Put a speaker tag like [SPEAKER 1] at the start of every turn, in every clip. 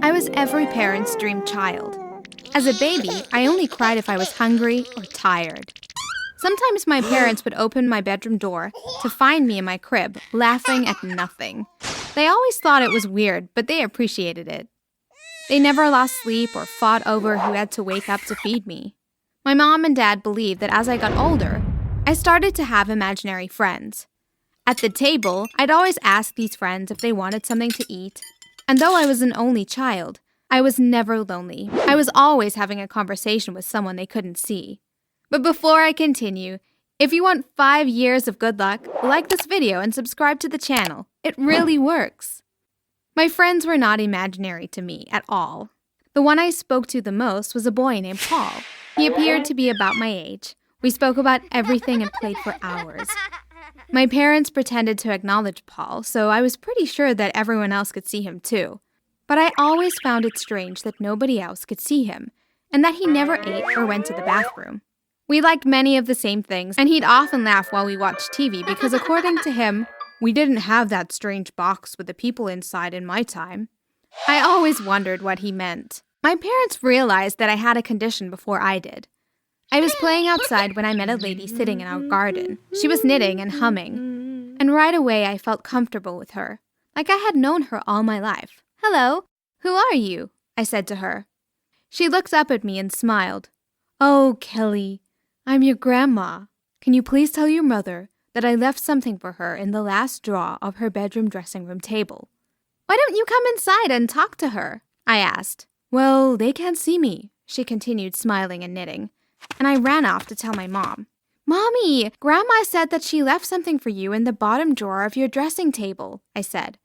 [SPEAKER 1] I was every parent's dream child. As a baby, I only cried if I was hungry or tired. Sometimes my parents would open my bedroom door to find me in my crib, laughing at nothing. They always thought it was weird, but they appreciated it. They never lost sleep or fought over who had to wake up to feed me. My mom and dad believed that as I got older, I started to have imaginary friends. At the table, I'd always ask these friends if they wanted something to eat. And though I was an only child, I was never lonely. I was always having a conversation with someone they couldn't see. But before I continue, if you want 5 years of good luck, like this video and subscribe to the channel. It really works. My friends were not imaginary to me at all. The one I spoke to the most was a boy named Paul. He appeared to be about my age. We spoke about everything and played for hours. My parents pretended to acknowledge Paul, so I was pretty sure that everyone else could see him too. But I always found it strange that nobody else could see him, and that he never ate or went to the bathroom. We liked many of the same things, and he'd often laugh while we watched TV because, according to him, we didn't have that strange box with the people inside in my time. I always wondered what he meant. My parents realized that I had a condition before I did. I was playing outside when I met a lady sitting in our garden. She was knitting and humming, and right away I felt comfortable with her, like I had known her all my life. "Hello, who are you?" I said to her. She looked up at me and smiled. "Oh, Kelly, I'm your grandma. Can you please tell your mother that I left something for her in the last drawer of her bedroom dressing room table?" "Why don't you come inside and talk to her?" I asked. "Well, they can't see me," she continued, smiling and knitting, and I ran off to tell my mom. "Mommy, Grandma said that she left something for you in the bottom drawer of your dressing table," I said.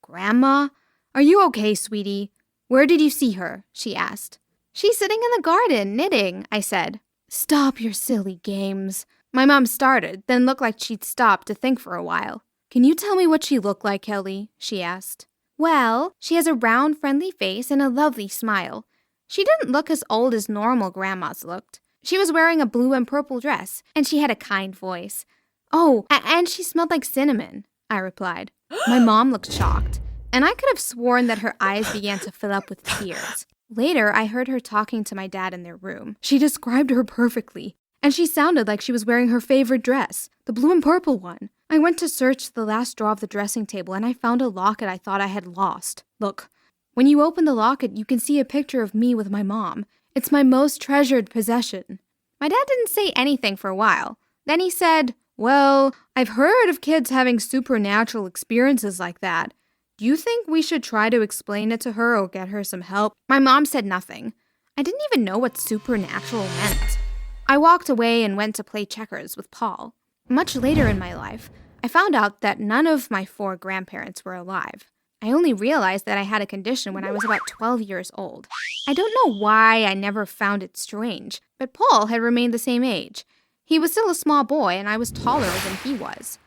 [SPEAKER 1] "Grandma? Are you okay, sweetie? Where did you see her?" she asked. "She's sitting in the garden, knitting," I said. "Stop your silly games." My mom started, then looked like she'd stopped to think for a while. "Can you tell me what she looked like, Kelly?" she asked. "Well, she has a round, friendly face and a lovely smile. She didn't look as old as normal grandmas looked. She was wearing a blue and purple dress, and she had a kind voice. Oh, and she smelled like cinnamon," I replied. My mom looked shocked, and I could have sworn that her eyes began to fill up with tears. Later, I heard her talking to my dad in their room. She described her perfectly, and she sounded like she was wearing her favorite dress, the blue and purple one. I went to search the last drawer of the dressing table, and I found a locket I thought I had lost. Look, when you open the locket, you can see a picture of me with my mom. It's my most treasured possession. My dad didn't say anything for a while. Then he said, "Well, I've heard of kids having supernatural experiences like that. Do you think we should try to explain it to her or get her some help?" My mom said nothing. I didn't even know what supernatural meant. I walked away and went to play checkers with Paul. Much later in my life, I found out that none of my 4 grandparents were alive. I only realized that I had a condition when I was about 12 years old. I don't know why I never found it strange, but Paul had remained the same age. He was still a small boy, and I was taller than he was.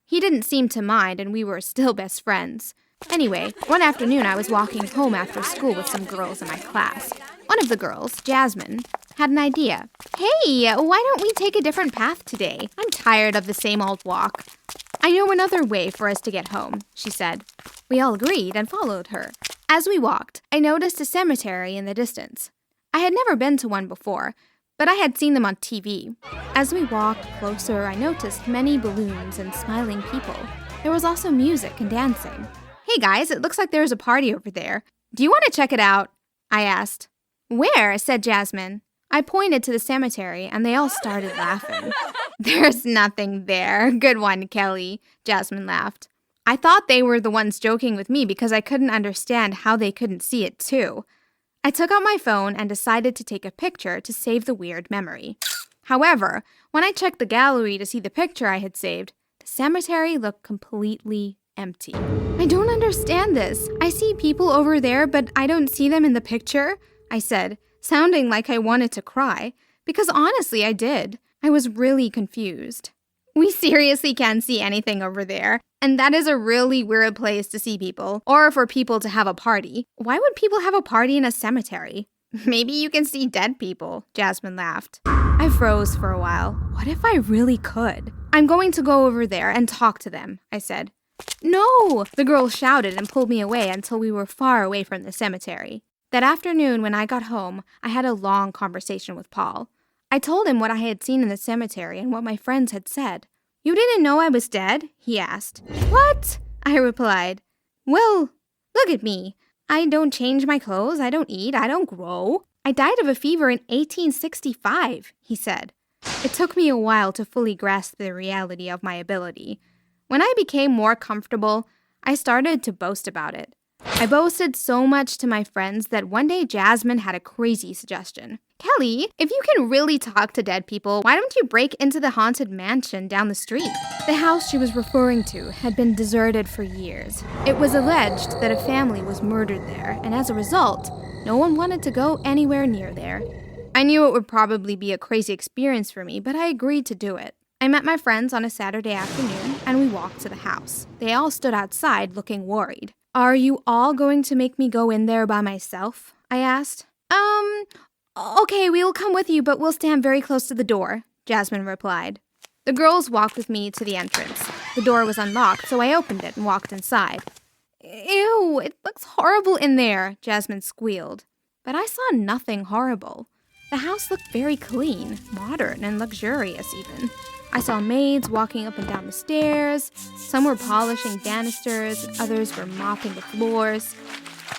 [SPEAKER 1] He didn't seem to mind, and we were still best friends. Anyway, one afternoon I was walking home after school with some girls in my class. One of the girls, Jasmine, had an idea. "Hey, why don't we take a different path today? I'm tired of the same old walk." "I know another way for us to get home," she said. We all agreed and followed her. As we walked, I noticed a cemetery in the distance. I had never been to one before, but I had seen them on TV. As we walked closer, I noticed many balloons and smiling people. There was also music and dancing. "Hey guys, it looks like there's a party over there. Do you want to check it out?" I asked. "Where?" said Jasmine. I pointed to the cemetery, and they all started laughing. "There's nothing there. Good one, Kelly," Jasmine laughed. I thought they were the ones joking with me because I couldn't understand how they couldn't see it too. I took out my phone and decided to take a picture to save the weird memory. However, when I checked the gallery to see the picture I had saved, the cemetery looked completely empty. "I don't understand this. I see people over there, but I don't see them in the picture," I said, sounding like I wanted to cry, because honestly I did. I was really confused. "We seriously can't see anything over there, and that is a really weird place to see people, or for people to have a party. Why would people have a party in a cemetery?" "Maybe you can see dead people," Jasmine laughed. I froze for a while. What if I really could? "I'm going to go over there and talk to them," I said. No! The girl shouted and pulled me away until we were far away from the cemetery. That afternoon, when I got home, I had a long conversation with Paul. I told him what I had seen in the cemetery and what my friends had said. "You didn't know I was dead?" he asked. "What?" I replied. "Well, look at me. I don't change my clothes, I don't eat, I don't grow. I died of a fever in 1865, he said. It took me a while to fully grasp the reality of my ability. When I became more comfortable, I started to boast about it. I boasted so much to my friends that one day Jasmine had a crazy suggestion. "Kelly, if you can really talk to dead people, why don't you break into the haunted mansion down the street?" The house she was referring to had been deserted for years. It was alleged that a family was murdered there, and as a result, no one wanted to go anywhere near there. I knew it would probably be a crazy experience for me, but I agreed to do it. I met my friends on a Saturday afternoon, and we walked to the house. They all stood outside looking worried. "Are you all going to make me go in there by myself?" I asked. Okay, we'll come with you, but we'll stand very close to the door," Jasmine replied. The girls walked with me to the entrance. The door was unlocked, so I opened it and walked inside. "Ew, it looks horrible in there," Jasmine squealed. But I saw nothing horrible. The house looked very clean, modern, and luxurious even. I saw maids walking up and down the stairs. Some were polishing banisters, and others were mopping the floors.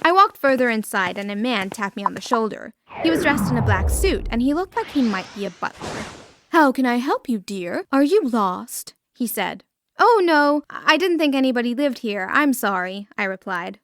[SPEAKER 1] I walked further inside, and a man tapped me on the shoulder. He was dressed in a black suit, and he looked like he might be a butler. "How can I help you, dear? Are you lost?" he said. "Oh, no, I didn't think anybody lived here. I'm sorry," I replied.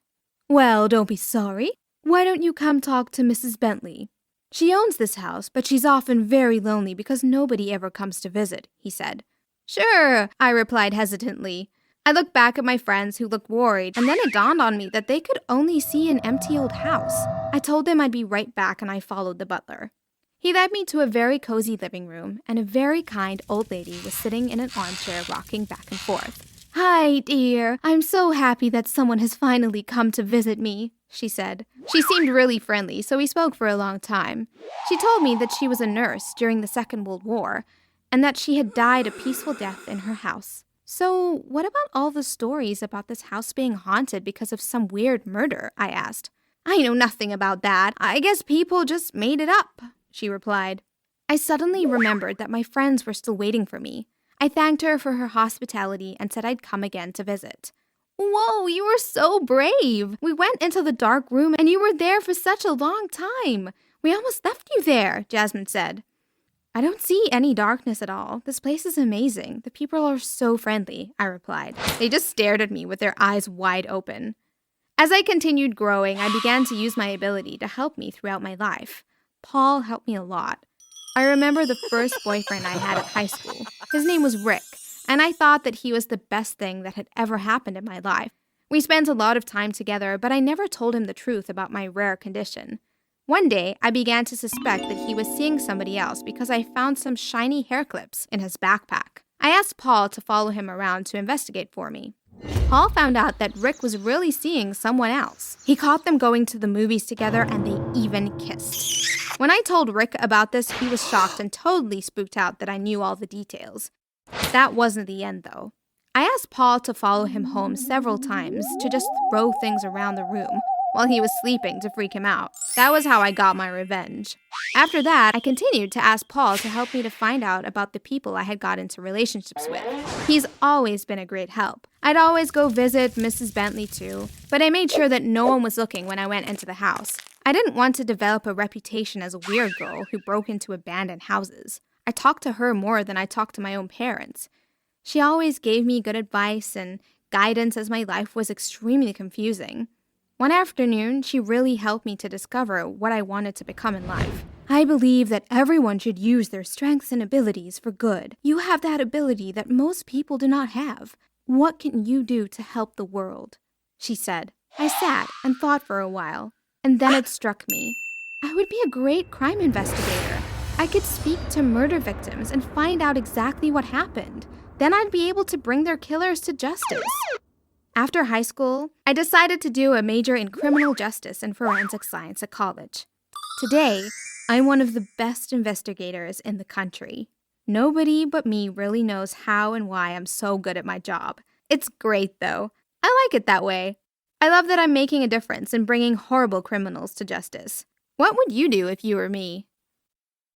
[SPEAKER 1] "Well, don't be sorry. Why don't you come talk to Mrs. Bentley? She owns this house, but she's often very lonely because nobody ever comes to visit," he said. "Sure," I replied hesitantly. I looked back at my friends who looked worried, and then it dawned on me that they could only see an empty old house. I told them I'd be right back, and I followed the butler. He led me to a very cozy living room, and a very kind old lady was sitting in an armchair rocking back and forth. "Hi, dear. I'm so happy that someone has finally come to visit me," she said. She seemed really friendly, so we spoke for a long time. She told me that she was a nurse during the Second World War, and that she had died a peaceful death in her house. "So, what about all the stories about this house being haunted because of some weird murder?" I asked. "I know nothing about that. I guess people just made it up," she replied. I suddenly remembered that my friends were still waiting for me. I thanked her for her hospitality and said I'd come again to visit. "Whoa, you were so brave! We went into the dark room and you were there for such a long time. We almost left you there," Jasmine said. "I don't see any darkness at all. This place is amazing. The people are so friendly," I replied. They just stared at me with their eyes wide open. As I continued growing, I began to use my ability to help me throughout my life. Paul helped me a lot. I remember the first boyfriend I had at high school. His name was Rick, and I thought that he was the best thing that had ever happened in my life. We spent a lot of time together, but I never told him the truth about my rare condition. One day, I began to suspect that he was seeing somebody else because I found some shiny hair clips in his backpack. I asked Paul to follow him around to investigate for me. Paul found out that Rick was really seeing someone else. He caught them going to the movies together, and they even kissed. When I told Rick about this, he was shocked and totally spooked out that I knew all the details. That wasn't the end, though. I asked Paul to follow him home several times to just throw things around the room while he was sleeping to freak him out. That was how I got my revenge. After that, I continued to ask Paul to help me to find out about the people I had got into relationships with. He's always been a great help. I'd always go visit Mrs. Bentley too, but I made sure that no one was looking when I went into the house. I didn't want to develop a reputation as a weird girl who broke into abandoned houses. I talked to her more than I talked to my own parents. She always gave me good advice and guidance as my life was extremely confusing. One afternoon, she really helped me to discover what I wanted to become in life. "I believe that everyone should use their strengths and abilities for good. You have that ability that most people do not have. What can you do to help the world?" she said. I sat and thought for a while, and then it struck me. I would be a great crime investigator. I could speak to murder victims and find out exactly what happened. Then I'd be able to bring their killers to justice. After high school, I decided to do a major in criminal justice and forensic science at college. Today, I'm one of the best investigators in the country. Nobody but me really knows how and why I'm so good at my job. It's great, though. I like it that way. I love that I'm making a difference in bringing horrible criminals to justice. What would you do if you were me?